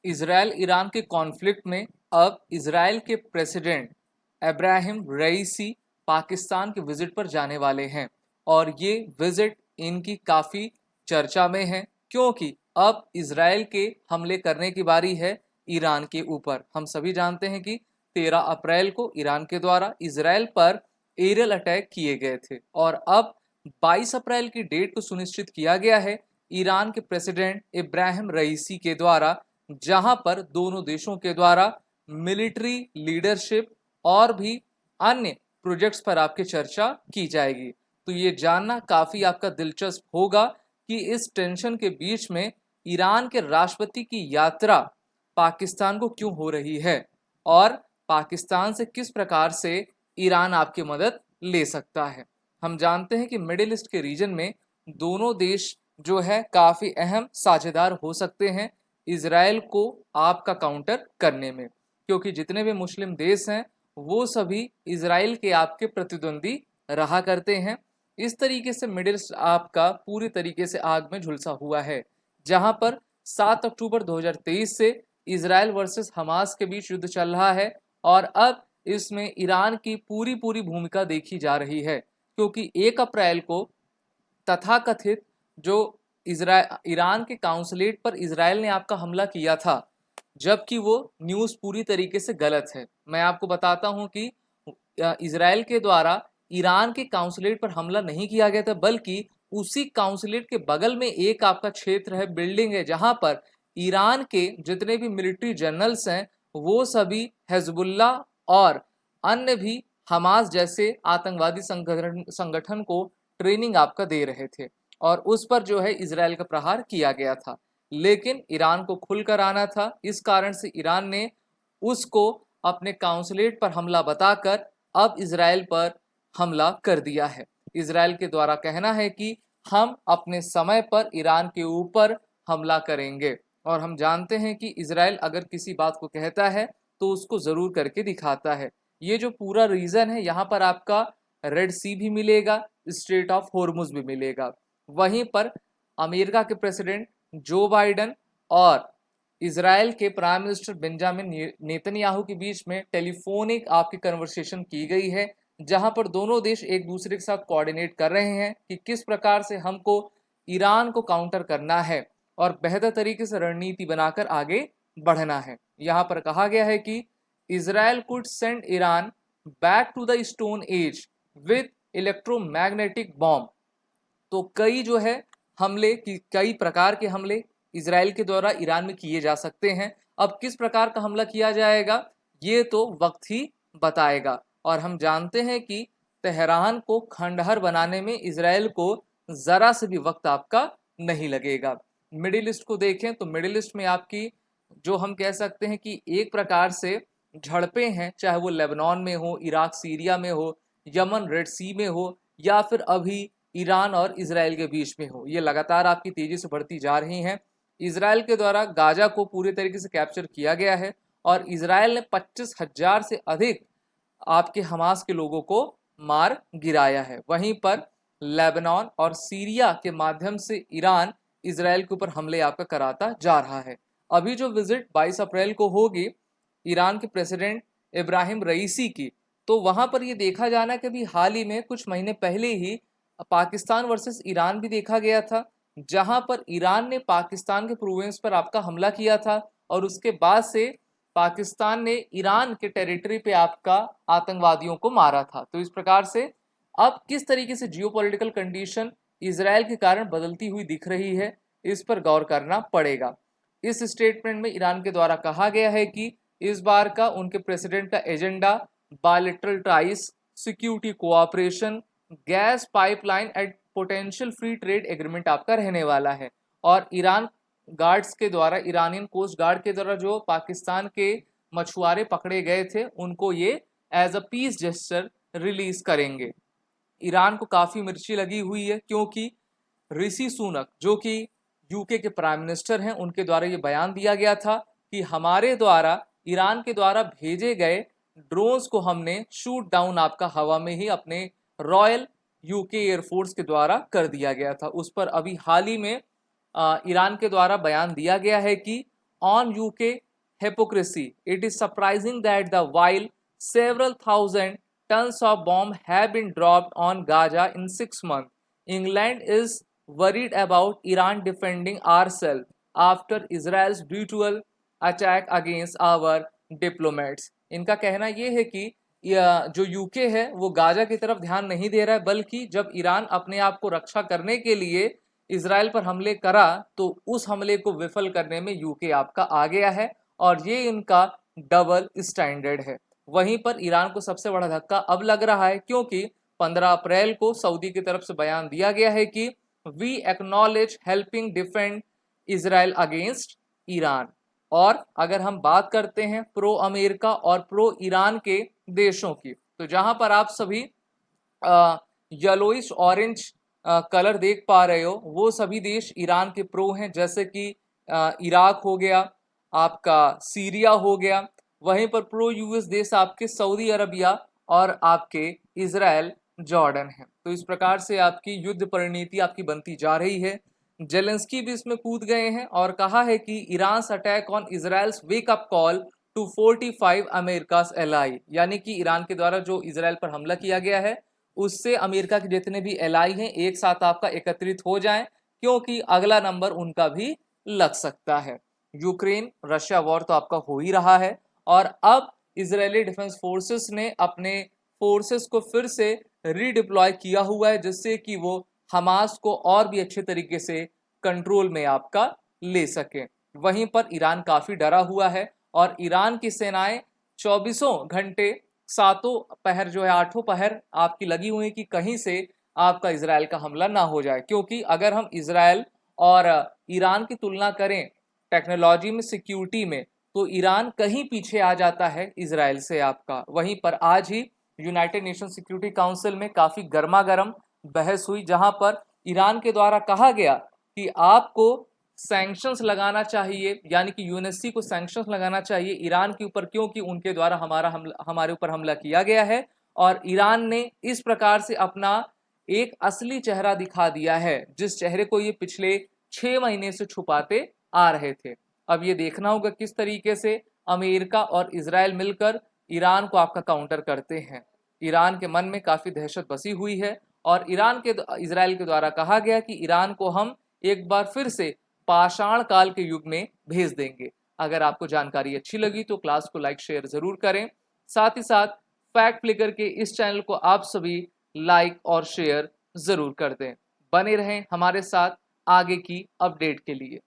Israel Iran के conflict में अब इसराइल के प्रेसिडेंट इब्राहिम रईसी पाकिस्तान के विजिट पर जाने वाले हैं और ये विजिट इनकी काफ़ी चर्चा में है क्योंकि अब इसराइल के हमले करने की बारी है ईरान के ऊपर। हम सभी जानते हैं कि 13 अप्रैल को ईरान के द्वारा इसराइल पर एरियल अटैक किए गए थे और अब 22 अप्रैल की डेट को सुनिश्चित किया गया है ईरान के प्रेसिडेंट इब्राहिम रईसी के द्वारा, जहां पर दोनों देशों के द्वारा मिलिट्री लीडरशिप और भी अन्य प्रोजेक्ट्स पर आपकी चर्चा की जाएगी। तो ये जानना काफी आपका दिलचस्प होगा कि इस टेंशन के बीच में ईरान के राष्ट्रपति की यात्रा पाकिस्तान को क्यों हो रही है और पाकिस्तान से किस प्रकार से ईरान आपकी मदद ले सकता है। हम जानते हैं कि मिडिल ईस्ट के रीजन में दोनों देश जो है काफी अहम साझेदार हो सकते हैं इसराइल को आपका काउंटर करने में, क्योंकि जितने भी मुस्लिम देश हैं वो सभी इसराइल के आपके प्रतिद्वंदी रहा करते हैं। इस तरीके से मिडिल ईस्ट आपका पूरी तरीके से आग में झुलसा हुआ है, जहां पर 7 अक्टूबर 2023 से इसराइल वर्सेस हमास के बीच युद्ध चल रहा है और अब इसमें ईरान की पूरी पूरी भूमिका देखी जा रही है, क्योंकि 1 अप्रैल को तथाकथित जो ईरान के काउंसलेट पर इसराइल ने आपका हमला किया था, जबकि वो न्यूज़ पूरी तरीके से गलत है। मैं आपको बताता हूं कि इसराइल के द्वारा ईरान के काउंसलेट पर हमला नहीं किया गया था, बल्कि उसी काउंसलेट के बगल में एक आपका क्षेत्र है, बिल्डिंग है, जहां पर ईरान के जितने भी मिलिट्री जनरल्स हैं वो सभी हिजबुल्ला और अन्य भी हमास जैसे आतंकवादी संगठन को ट्रेनिंग आपका दे रहे थे और उस पर जो है इसराइल का प्रहार किया गया था। लेकिन ईरान को खुलकर आना था, इस कारण से ईरान ने उसको अपने काउंसलेट पर हमला बताकर अब इसराइल पर हमला कर दिया है। इसराइल के द्वारा कहना है कि हम अपने समय पर ईरान के ऊपर हमला करेंगे और हम जानते हैं कि इसराइल अगर किसी बात को कहता है तो उसको ज़रूर करके दिखाता है। ये जो पूरा रीजन है, यहाँ पर आपका रेड सी भी मिलेगा, स्ट्रेट ऑफ हॉर्मुज भी मिलेगा। वहीं पर अमेरिका के प्रेसिडेंट जो बाइडन और इसराइल के प्राइम मिनिस्टर बेंजामिन नेतन्याहू के बीच में टेलीफोनिक आपकी कन्वर्सेशन की गई है, जहां पर दोनों देश एक दूसरे के साथ कोऑर्डिनेट कर रहे हैं कि किस प्रकार से हमको ईरान को काउंटर करना है और बेहतर तरीके से रणनीति बनाकर आगे बढ़ना है। यहाँ पर कहा गया है कि Israel could send Iran back to the stone age with electromagnetic bomb. तो कई जो है हमले की कई प्रकार के हमले इसराइल के द्वारा ईरान में किए जा सकते हैं। अब किस प्रकार का हमला किया जाएगा ये तो वक्त ही बताएगा और हम जानते हैं कि तेहरान को खंडहर बनाने में इसराइल को ज़रा से भी वक्त आपका नहीं लगेगा। मिडिल ईस्ट को देखें तो मिडिल ईस्ट में आपकी जो हम कह सकते हैं कि एक प्रकार से झड़पें हैं, चाहे वो लेबनान में हो, इराक सीरिया में हो, यमन रेड सी में हो या फिर अभी ईरान और इसराइल के बीच में हो, ये लगातार आपकी तेजी से बढ़ती जा रही हैं। इसराइल के द्वारा गाजा को पूरी तरीके से कैप्चर किया गया है और इसराइल ने 25,000 से अधिक आपके हमास के लोगों को मार गिराया है। वहीं पर लेबनान और सीरिया के माध्यम से ईरान इसराइल के ऊपर हमले आपका कराता जा रहा है। अभी जो विजिट 22 अप्रैल को होगी ईरान के प्रेसिडेंट इब्राहिम रईसी की, तो वहां पर ये देखा जाना कि अभी हाल ही में कुछ महीने पहले ही पाकिस्तान वर्सेस ईरान भी देखा गया था, जहां पर ईरान ने पाकिस्तान के प्रोविंस पर आपका हमला किया था और उसके बाद से पाकिस्तान ने ईरान के टेरिटरी पे आपका आतंकवादियों को मारा था। तो इस प्रकार से अब किस तरीके से जियोपॉलिटिकल कंडीशन इसराइल के कारण बदलती हुई दिख रही है, इस पर गौर करना पड़ेगा। इस स्टेटमेंट में ईरान के द्वारा कहा गया है कि इस बार का उनके प्रेसिडेंट का agenda bilateral ties, security cooperation, gas pipeline and potential free trade agreement आपका रहने वाला है। और ईरान गार्ड्स के द्वारा, ईरानियन कोस्ट गार्ड के द्वारा जो पाकिस्तान के मछुआरे पकड़े गए थे उनको ये as a peace gesture release करेंगे। ईरान को काफ़ी मिर्ची लगी हुई है क्योंकि ऋषि सुनक जो कि यूके के प्राइम मिनिस्टर हैं, उनके द्वारा ये बयान दिया गया था कि हमारे द्वारा ईरान के द्वारा भेजे गए ड्रोन्स को हमने शूट डाउन आपका हवा में ही अपने रॉयल यूके एयरफोर्स के द्वारा कर दिया गया था। उस पर अभी हाल ही में ईरान के द्वारा बयान दिया गया है कि on UK hypocrisy. It is surprising that while several thousand tons of bomb have been dropped on Gaza in 6 months, England is worried about Iran defending ourselves after Israel's brutal attack against our diplomats. इनका कहना ये है कि जो UK है वो Gaza की तरफ ध्यान नहीं दे रहा है, बल्कि जब ईरान अपने आप को रक्षा करने के लिए इजराइल पर हमले करा तो उस हमले को विफल करने में यूके आपका आ गया है और ये इनका डबल स्टैंडर्ड है। वहीं पर ईरान को सबसे बड़ा धक्का अब लग रहा है क्योंकि 15 अप्रैल को सऊदी की तरफ से बयान दिया गया है कि we acknowledge helping defend Israel against Iran. और अगर हम बात करते हैं प्रो अमेरिका और प्रो ईरान के देशों की, तो जहां पर आप सभी येलोइश ऑरेंज कलर देख पा रहे हो वो सभी देश ईरान के प्रो हैं, जैसे कि इराक हो गया, आपका सीरिया हो गया। वहीं पर प्रो यूएस देश आपके सऊदी अरबिया और आपके इजराइल जॉर्डन है। तो इस प्रकार से आपकी युद्ध परिणीति आपकी बनती जा रही है। जेलेंस्की भी इसमें कूद गए हैं और कहा है कि Iran attack on Israel's wake up call to 45 America's ally, यानी कि ईरान के द्वारा जो इजराइल पर हमला किया गया है उससे अमेरिका के जितने भी एलाई हैं एक साथ आपका एकत्रित हो जाएं, क्योंकि अगला नंबर उनका भी लग सकता है। यूक्रेन रशिया वॉर तो आपका हो ही रहा है और अब इजरायली डिफेंस फोर्सेस ने अपने फोर्सेस को फिर से रीडिप्लॉय किया हुआ है, जिससे कि वो हमास को और भी अच्छे तरीके से कंट्रोल में आपका ले सके। वहीं पर ईरान काफी डरा हुआ है और ईरान की सेनाएं 24 घंटे सातों पहर जो है 8 पहर आपकी लगी हुई है कि कहीं से आपका इजराइल का हमला ना हो जाए, क्योंकि अगर हम इजराइल और ईरान की तुलना करें टेक्नोलॉजी में, सिक्योरिटी में, तो ईरान कहीं पीछे आ जाता है इजराइल से आपका। वहीं पर आज ही यूनाइटेड नेशन सिक्योरिटी काउंसिल में काफी गर्मा गर्म बहस हुई, जहां पर ईरान के द्वारा कहा गया कि आपको सैंक्शंस लगाना चाहिए, यानी कि यूएनएससी को सैंक्शंस लगाना चाहिए ईरान के ऊपर, क्योंकि उनके द्वारा हमारे ऊपर हमला किया गया है और ईरान ने इस प्रकार से अपना एक असली चेहरा दिखा दिया है जिस चेहरे को ये पिछले 6 महीने से छुपाते आ रहे थे। अब ये देखना होगा किस तरीके से अमेरिका और इजराइल मिलकर ईरान को आपका काउंटर करते हैं। ईरान के मन में काफी दहशत बसी हुई है और इजराइल के द्वारा कहा गया कि ईरान को हम एक बार फिर से पाषाण काल के युग में भेज देंगे। अगर आपको जानकारी अच्छी लगी तो क्लास को लाइक शेयर जरूर करें। साथ ही साथ फैक्ट फ्लिकर के इस चैनल को आप सभी लाइक और शेयर जरूर कर दें। बने रहें हमारे साथ आगे की अपडेट के लिए।